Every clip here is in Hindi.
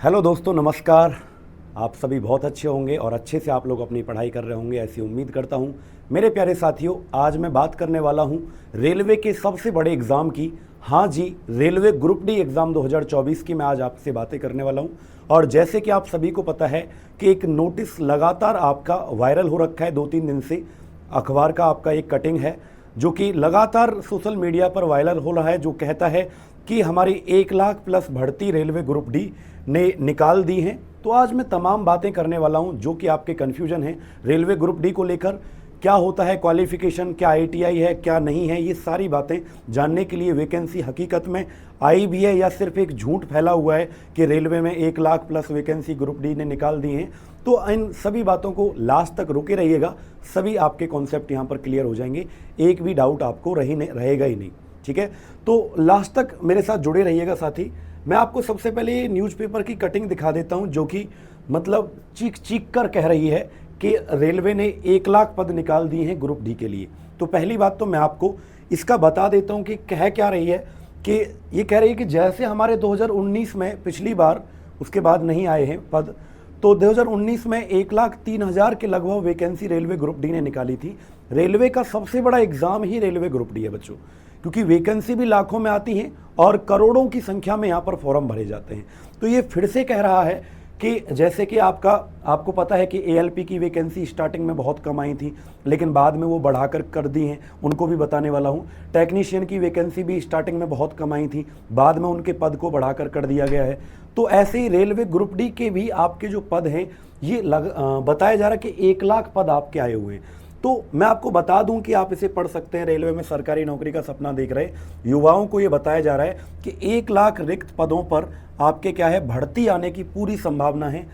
हेलो दोस्तों, नमस्कार। आप सभी बहुत अच्छे होंगे और अच्छे से आप लोग अपनी पढ़ाई कर रहे होंगे, ऐसी उम्मीद करता हूं। मेरे प्यारे साथियों, आज मैं बात करने वाला हूं रेलवे के सबसे बड़े एग्ज़ाम की। हाँ जी, रेलवे ग्रुप डी एग्ज़ाम 2024 की मैं आज आपसे बातें करने वाला हूं। और जैसे कि आप सभी को पता है कि एक नोटिस लगातार आपका वायरल हो रखा है 2-3 दिन से। अखबार का आपका एक कटिंग है जो कि लगातार सोशल मीडिया पर वायरल हो रहा है, जो कहता है कि हमारी 1 लाख प्लस भर्ती रेलवे ग्रुप डी ने निकाल दी हैं। तो आज मैं तमाम बातें करने वाला हूं जो कि आपके कन्फ्यूजन है रेलवे ग्रुप डी को लेकर। क्या होता है क्वालिफिकेशन, क्या आईटीआई है, क्या नहीं है, ये सारी बातें जानने के लिए वैकेंसी हकीकत में आई भी है या सिर्फ एक झूठ फैला हुआ है कि रेलवे में 1 lakh plus vacancy group D ने निकाल दी हैं। तो इन सभी बातों को लास्ट तक रुके रहिएगा, सभी आपके कॉन्सेप्ट यहाँ पर क्लियर हो जाएंगे, एक भी डाउट आपको रहेगा ही नहीं। ठीक है, तो लास्ट तक मेरे साथ जुड़े रहिएगा साथी। मैं आपको सबसे पहले न्यूज़पेपर की कटिंग दिखा देता हूं जो कि मतलब चीख चीख कर कह रही है कि रेलवे ने 1 लाख पद निकाल दिए हैं ग्रुप डी के लिए। तो पहली बात तो मैं आपको इसका बता देता हूं कि कह क्या रही है, कि ये कह रही है कि जैसे हमारे 2019 में पिछली बार उसके बाद नहीं आए हैं पद, तो 2019 में 1,03,000 के लगभग वैकेंसी रेलवे ग्रुप डी ने निकाली थी। रेलवे का सबसे बड़ा एग्जाम ही रेलवे ग्रुप डी है बच्चों, क्योंकि वैकेंसी भी लाखों में आती हैं और करोड़ों की संख्या में यहाँ पर फॉर्म भरे जाते हैं। तो ये फिर से कह रहा है कि जैसे कि आपको पता है कि एएलपी की वैकेंसी स्टार्टिंग में बहुत कम आई थी, लेकिन बाद में वो बढ़ाकर कर दी हैं, उनको भी बताने वाला हूँ। टेक्नीशियन की वैकेंसी भी स्टार्टिंग में बहुत कम आई थी, बाद में उनके पद को बढ़ाकर कर दिया गया है। तो ऐसे ही रेलवे ग्रुप डी के भी आपके जो पद हैं ये बताया जा रहा है कि 1 लाख पद आपके आए हुए हैं। तो मैं आपको बता दूं कि आप इसे पढ़ सकते हैं। रेलवे में सरकारी नौकरी का सपना देख रहे युवाओं को ये बताया जा रहा है कि 1 लाख रिक्त पदों पर आपके क्या है, भर्ती आने की पूरी संभावना है।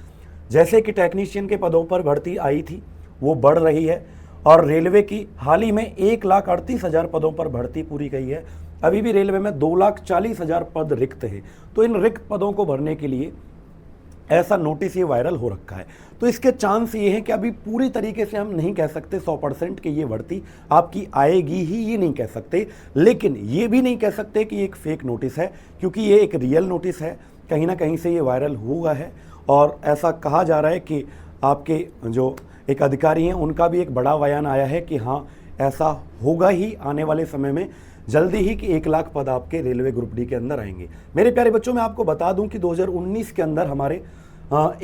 जैसे कि टेक्नीशियन के पदों पर भर्ती आई थी, वो बढ़ रही है, और रेलवे की हाल ही में 1,38,000 पदों पर भर्ती पूरी गई है। अभी भी रेलवे में 2,40,000 पद रिक्त है। तो इन रिक्त पदों को भरने के लिए ऐसा नोटिस ये वायरल हो रखा है। तो इसके चांस ये हैं कि अभी पूरी तरीके से हम नहीं कह सकते 100% कि ये भर्ती आपकी आएगी ही, ये नहीं कह सकते, लेकिन ये भी नहीं कह सकते कि ये एक फेक नोटिस है, क्योंकि ये एक रियल नोटिस है। कहीं ना कहीं से ये वायरल हुआ है और ऐसा कहा जा रहा है कि आपके जो एक अधिकारी हैं उनका भी एक बड़ा बयान आया है कि हाँ, ऐसा होगा ही आने वाले समय में जल्दी ही कि 1 लाख पद आपके रेलवे ग्रुप डी के अंदर आएंगे। मेरे प्यारे बच्चों, मैं आपको बता दूं कि 2019 के अंदर हमारे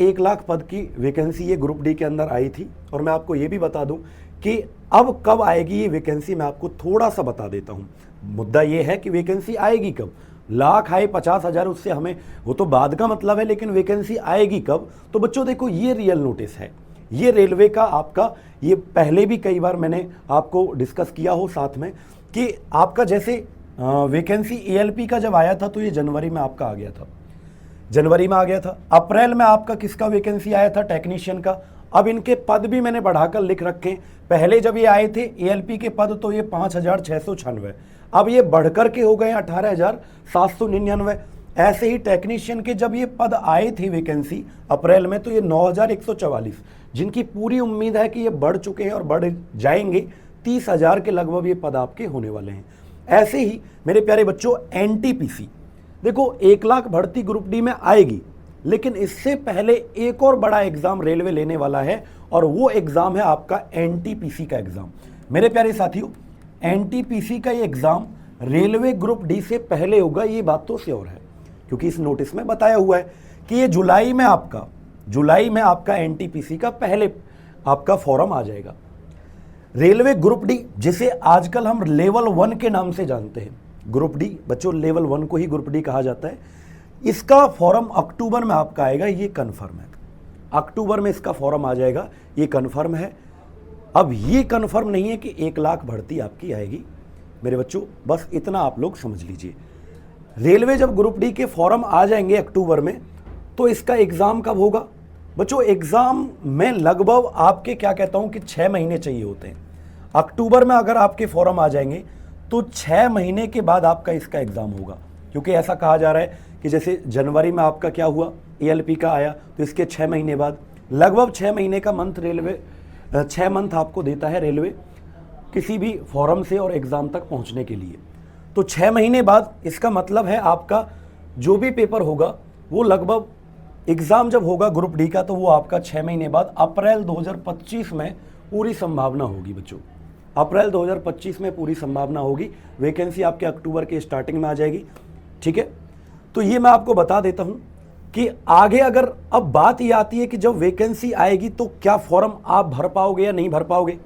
1 लाख पद की वैकेंसी ये ग्रुप डी के अंदर आई थी। और मैं आपको ये भी बता दूं कि अब कब आएगी ये वैकेंसी, मैं आपको थोड़ा सा बता देता हूं। मुद्दा ये है कि वैकेंसी आएगी कब, लाख आए 50,000 उससे हमें, वो तो बाद का मतलब है, लेकिन वैकेंसी आएगी कब। तो बच्चों देखो, ये रियल नोटिस है, ये रेलवे का आपका, ये पहले भी कई बार मैंने आपको डिस्कस किया हो साथ में, कि आपका जैसे वैकेंसी एएलपी का जब आया था तो ये जनवरी में आपका आ गया था, जनवरी में आ गया था। अप्रैल में आपका किसका वैकेंसी आया था, टेक्नीशियन का। अब इनके पद भी मैंने बढ़ाकर लिख रखे हैं। पहले जब ये आए थे एएलपी के पद तो ये 5,696, अब ये बढ़कर के हो गए 18,799। ऐसे ही टेक्नीशियन के जब ये पद आए थे वैकेंसी अप्रैल में, तो ये 9,144, जिनकी पूरी उम्मीद है कि ये बढ़ चुके हैं और बढ़ जाएंगे। 30,000 के लगभग ये पद आपके होने वाले हैं। ऐसे ही मेरे प्यारे बच्चों, एनटीपीसी, देखो 1 लाख भर्ती ग्रुप डी में आएगी, लेकिन इससे पहले एक और बड़ा एग्जाम रेलवे लेने वाला है, और वो एग्जाम है आपका एनटीपीसी का एग्जाम। मेरे प्यारे साथियों, एनटीपीसी का ये एग्जाम रेलवे ग्रुप डी से पहले होगा, ये बात तो श्योर है, क्योंकि इस नोटिस में बताया हुआ है कि ये जुलाई में आपका एनटीपीसी का पहले आपका फॉर्म आ जाएगा। रेलवे ग्रुप डी, जिसे आजकल हम लेवल 1 के नाम से जानते हैं, ग्रुप डी बच्चों लेवल 1 को ही ग्रुप डी कहा जाता है, इसका फॉर्म अक्टूबर में आपका आएगा, ये कन्फर्म है। अक्टूबर में इसका फॉर्म आ जाएगा, ये कन्फर्म है। अब ये कन्फर्म नहीं है कि 1 लाख भर्ती आपकी आएगी मेरे बच्चों, बस इतना आप लोग समझ लीजिए। रेलवे जब ग्रुप डी के फॉर्म आ जाएंगे अक्टूबर में, तो इसका एग्जाम कब होगा बच्चों? एग्जाम में लगभग आपके क्या कहता हूं कि 6 महीने चाहिए होते हैं। अक्टूबर में अगर आपके फॉर्म आ जाएंगे तो 6 महीने के बाद आपका इसका एग्जाम होगा, क्योंकि ऐसा कहा जा रहा है कि जैसे जनवरी में आपका क्या हुआ, एएलपी का आया, तो इसके 6 महीने बाद लगभग 6 महीने का मंथ रेलवे 6 मंथ आपको देता है रेलवे किसी भी फॉर्म से और एग्जाम तक पहुंचने के लिए। तो 6 महीने बाद इसका मतलब है आपका जो भी पेपर होगा वो लगभग एग्ज़ाम जब होगा ग्रुप डी का तो वो आपका 6 महीने बाद अप्रैल 2025 में पूरी संभावना होगी बच्चों। अप्रैल 2025 में पूरी संभावना होगी। वैकेंसी आपके अक्टूबर के स्टार्टिंग में आ जाएगी, ठीक है। तो ये मैं आपको बता देता हूँ कि आगे अगर अब बात ये आती है कि जब वैकेंसी आएगी तो क्या फॉर्म आप भर पाओगे या नहीं भर पाओगे,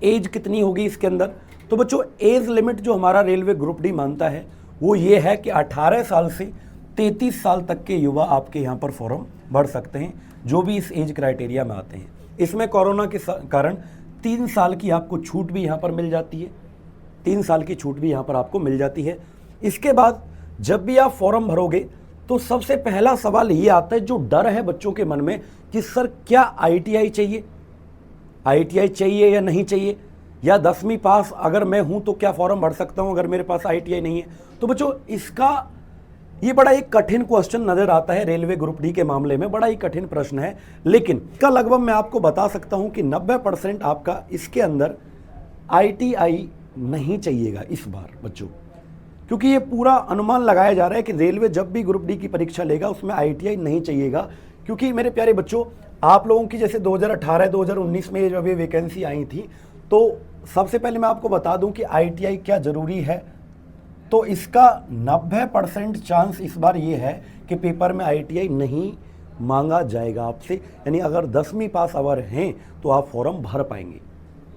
एज कितनी होगी इसके अंदर। तो बच्चों एज लिमिट जो हमारा रेलवे ग्रुप डी मानता है वो ये है कि 18 साल से 33 साल तक के युवा आपके यहाँ पर फॉर्म भर सकते हैं, जो भी इस एज क्राइटेरिया में आते हैं। इसमें कोरोना के कारण 3 साल की आपको छूट भी यहाँ पर मिल जाती है, 3 साल की छूट भी यहाँ पर आपको मिल जाती है। इसके बाद जब भी आप फॉर्म भरोगे तो सबसे पहला सवाल ये आता है, जो डर है बच्चों के मन में कि सर क्या ITI चाहिए, ITI चाहिए या नहीं चाहिए, या 10वीं पास अगर मैं हूं तो क्या फॉर्म भर सकता हूं अगर मेरे पास ITI नहीं है। तो बच्चों इसका ये बड़ा एक कठिन क्वेश्चन नजर आता है रेलवे ग्रुप डी के मामले में, बड़ा ही कठिन प्रश्न है। लेकिन इसका लगभग मैं आपको बता सकता हूं कि 90% आपका इसके अंदर ITI नहीं चाहिएगा इस बार बच्चों, क्योंकि ये पूरा अनुमान लगाया जा रहा है कि रेलवे जब भी ग्रुप डी की परीक्षा लेगा उसमें ITI नहीं चाहिएगा। क्योंकि मेरे प्यारे बच्चों, आप लोगों की जैसे 2018-2019 में जब ये वैकेंसी आई थी तो सबसे पहले मैं आपको बता दूं कि ITI क्या ज़रूरी है। तो इसका 90% चांस इस बार ये है कि पेपर में ITI नहीं मांगा जाएगा आपसे, यानी अगर 10वीं पास अवर हैं तो आप फॉर्म भर पाएंगे।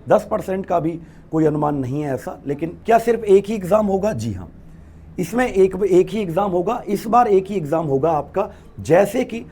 10% का भी कोई अनुमान नहीं है ऐसा। लेकिन क्या सिर्फ एक ही एग्ज़ाम होगा? जी हाँ, इसमें एक ही एग्ज़ाम होगा, इस बार एक ही एग्ज़ाम होगा आपका। जैसे कि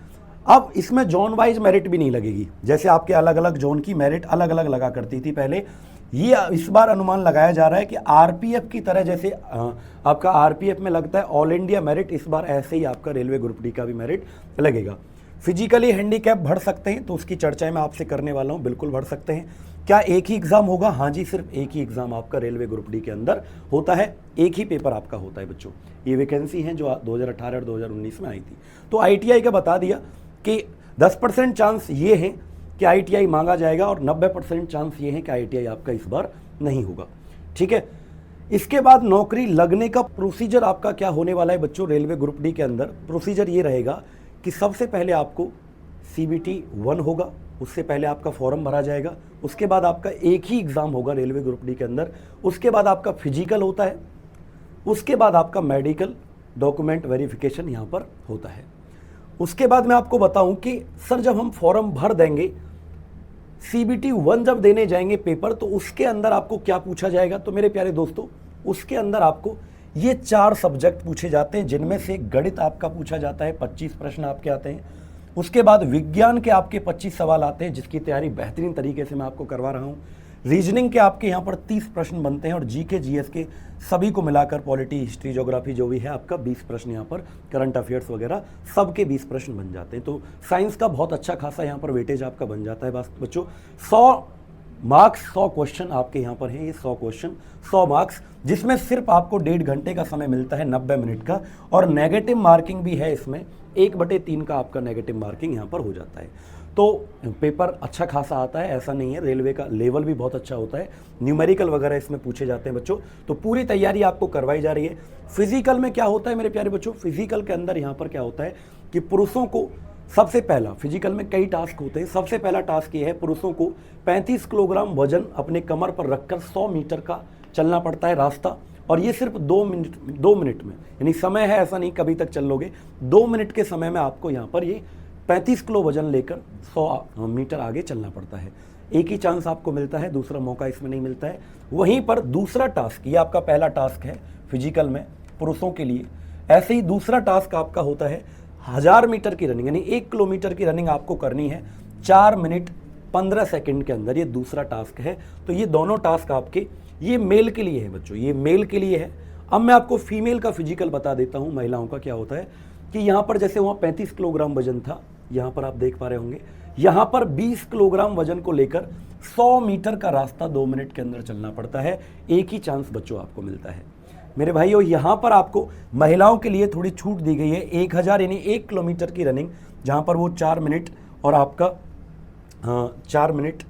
अब इसमें जोन वाइज मेरिट भी नहीं लगेगी, जैसे आपके अलग अलग जोन की मेरिट अलग अलग लगा करती थी पहले। ये इस बार अनुमान लगाया जा रहा है कि RPF की तरह जैसे आपका RPF में लगता है ऑल इंडिया मेरिट, इस बार ऐसे ही आपका रेलवे ग्रुप डी का भी मेरिट लगेगा। फिजिकली हैंडीकैप भर सकते हैं तो उसकी चर्चा मैं आपसे करने वाला हूँ, बिल्कुल भर सकते हैं। क्या एक ही एग्ज़ाम होगा? हाँ जी, सिर्फ एक ही एग्ज़ाम आपका रेलवे ग्रुप डी के अंदर होता है, एक ही पेपर आपका होता है बच्चों। ये वैकेंसी हैं जो 2018 और 2019 में आई थी। तो ITI का बता दिया कि 10% चांस ये हैं कि ITI मांगा जाएगा और 90% चांस ये है कि ITI आपका इस बार नहीं होगा, ठीक है। इसके बाद नौकरी लगने का प्रोसीजर आपका क्या होने वाला है बच्चों रेलवे ग्रुप डी के अंदर। प्रोसीजर ये रहेगा कि सबसे पहले आपको CBT 1 होगा, उससे पहले आपका फॉर्म भरा जाएगा। उसके बाद आपका एक ही एग्ज़ाम होगा रेलवे ग्रुप डी के अंदर। उसके बाद आपका फिजिकल होता है, उसके बाद आपका मेडिकल डॉक्यूमेंट वेरिफिकेशन यहाँ पर होता है। उसके बाद मैं आपको बताऊं कि सर जब हम फॉर्म भर देंगे, CBT 1 जब देने जाएंगे पेपर, तो उसके अंदर आपको क्या पूछा जाएगा। तो मेरे प्यारे दोस्तों, उसके अंदर आपको ये 4 सब्जेक्ट पूछे जाते हैं, जिनमें से गणित आपका पूछा जाता है, 25 प्रश्न आपके आते हैं। उसके बाद विज्ञान के आपके 25 सवाल आते हैं, जिसकी तैयारी बेहतरीन तरीके से मैं आपको करवा रहा हूँ। रीजनिंग के आपके यहाँ पर 30 प्रश्न बनते हैं और GK GS के सभी को मिलाकर पॉलिटी, हिस्ट्री, ज्योग्राफी जो भी है आपका 20 प्रश्न, यहाँ पर करंट अफेयर्स वगैरह सबके 20 प्रश्न बन जाते हैं। तो साइंस का बहुत अच्छा खासा यहाँ पर वेटेज आपका बन जाता है। बस बच्चों 100 मार्क्स, 100 क्वेश्चन आपके यहाँ पर हैं। ये 100 क्वेश्चन 100 मार्क्स, जिसमें सिर्फ आपको 1.5 घंटे का समय मिलता है, 90 मिनट का। और नेगेटिव मार्किंग भी है इसमें, 1/3 का आपका नेगेटिव मार्किंग यहाँ पर हो जाता है। तो पेपर अच्छा खासा आता है, ऐसा नहीं है। रेलवे का लेवल भी बहुत अच्छा होता है, न्यूमेरिकल वगैरह इसमें पूछे जाते हैं बच्चों। तो पूरी तैयारी आपको करवाई जा रही है। फिजिकल में क्या होता है मेरे प्यारे बच्चों, फिजिकल के अंदर यहाँ पर क्या होता है कि पुरुषों को सबसे पहला, फिजिकल में कई टास्क होते हैं, सबसे पहला टास्क ये है पुरुषों को 35 किलोग्राम वजन अपने कमर पर रखकर 100 मीटर का चलना पड़ता है रास्ता। और ये सिर्फ 2 मिनट में, यानी समय है ऐसा नहीं कभी तक चल लोगे, 2 मिनट के समय में आपको यहाँ पर ये 35 किलो वजन लेकर 100 मीटर आगे चलना पड़ता है। एक ही चांस आपको मिलता है, दूसरा मौका इसमें नहीं मिलता है। वहीं पर दूसरा टास्क, ये आपका पहला टास्क है फिजिकल में पुरुषों के लिए। ऐसे ही दूसरा टास्क आपका होता है 1000 मीटर की रनिंग, यानी 1 किलोमीटर की रनिंग आपको करनी है 4 मिनट 15 सेकंड के अंदर। ये दूसरा टास्क है। तो ये दोनों टास्क आपके, ये मेल के लिए है बच्चों, ये मेल के लिए है। अब मैं आपको फीमेल का फिजिकल बता देता हूँ, महिलाओं का क्या होता है कि यहाँ पर जैसे वहाँ 35 किलोग्राम वजन था, यहाँ पर आप देख पा रहे होंगे, यहाँ पर 20 किलोग्राम वजन को लेकर 100 मीटर का रास्ता 2 मिनट के अंदर चलना पड़ता है। एक ही चांस बच्चों आपको मिलता है। मेरे भाइयों, यहाँ पर आपको महिलाओं के लिए थोड़ी छूट दी गई है। 1000 यानी 1 किलोमीटर की रनिंग, जहाँ पर वो 4 मिनट और आपका 4 मिनट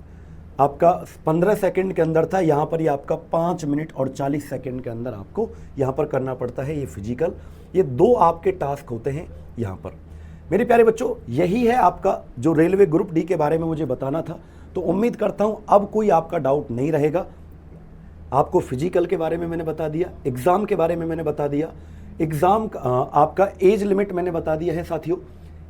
आपका 15 सेकंड के अंदर था, यहाँ पर ये आपका 5 मिनट और 40 सेकंड के अंदर आपको यहाँ पर करना पड़ता है ये फिजिकल। ये 2 आपके टास्क होते हैं यहाँ पर। मेरे प्यारे बच्चों, यही है आपका जो रेलवे ग्रुप डी के बारे में मुझे बताना था। तो उम्मीद करता हूं अब कोई आपका डाउट नहीं रहेगा। आपको फिजिकल के बारे में मैंने बता दिया, एग्ज़ाम के बारे में मैंने बता दिया, एग्ज़ाम आपका एज लिमिट मैंने बता दिया है साथियों,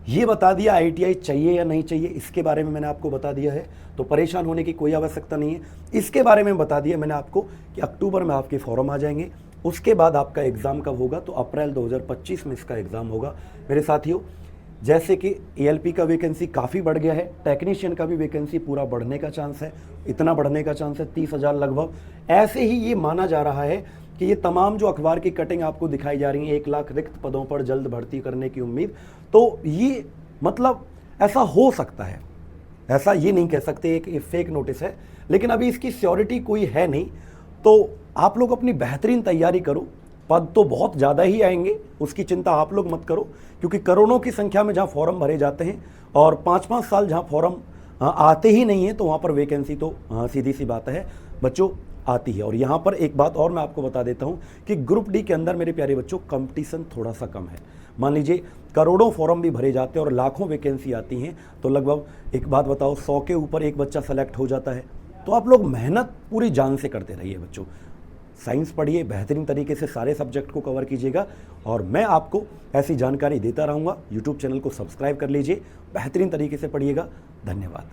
ये बता दिया आईटीआई चाहिए या नहीं चाहिए, इसके बारे में मैंने आपको बता दिया है, तो परेशान होने की कोई आवश्यकता नहीं है। इसके बारे में बता दिया मैंने आपको कि अक्टूबर में आपके फॉर्म आ जाएंगे, उसके बाद आपका एग्ज़ाम कब होगा, तो अप्रैल 2025 में इसका एग्ज़ाम होगा। मेरे साथियों, जैसे कि एएलपी का वैकेंसी काफ़ी बढ़ गया है, टेक्नीशियन का भी वैकेंसी पूरा बढ़ने का चांस है, इतना बढ़ने का चांस है 30,000 लगभग। ऐसे ही ये माना जा रहा है कि ये तमाम जो अखबार की कटिंग आपको दिखाई जा रही है, 1 लाख रिक्त पदों पर जल्द भर्ती करने की उम्मीद, तो ये मतलब ऐसा हो सकता है, ऐसा ये नहीं कह सकते एक फेक नोटिस है, लेकिन अभी इसकी श्योरिटी कोई है नहीं। तो आप लोग अपनी बेहतरीन तैयारी करो, पद तो बहुत ज़्यादा ही आएंगे, उसकी चिंता आप लोग मत करो, क्योंकि करोड़ों की संख्या में जहाँ फॉर्म भरे जाते हैं और 5-5 साल जहाँ फॉर्म आते ही नहीं है, तो वहाँ पर वैकेंसी तो सीधी सी बात है बच्चों आती है। और यहाँ पर एक बात और मैं आपको बता देता हूँ कि ग्रुप डी के अंदर मेरे प्यारे बच्चों कंपटीशन थोड़ा सा कम है। मान लीजिए करोड़ों फॉर्म भी भरे जाते हैं और लाखों वैकेंसी आती हैं, तो लगभग एक बात बताओ 100 के ऊपर एक बच्चा सेलेक्ट हो जाता है। तो आप लोग मेहनत पूरी जान से करते रहिए बच्चों, साइंस पढ़िए, बेहतरीन तरीके से सारे सब्जेक्ट को कवर कीजिएगा और मैं आपको ऐसी जानकारी देता रहूँगा। यूट्यूब चैनल को सब्सक्राइब कर लीजिए, बेहतरीन तरीके से पढ़िएगा। धन्यवाद।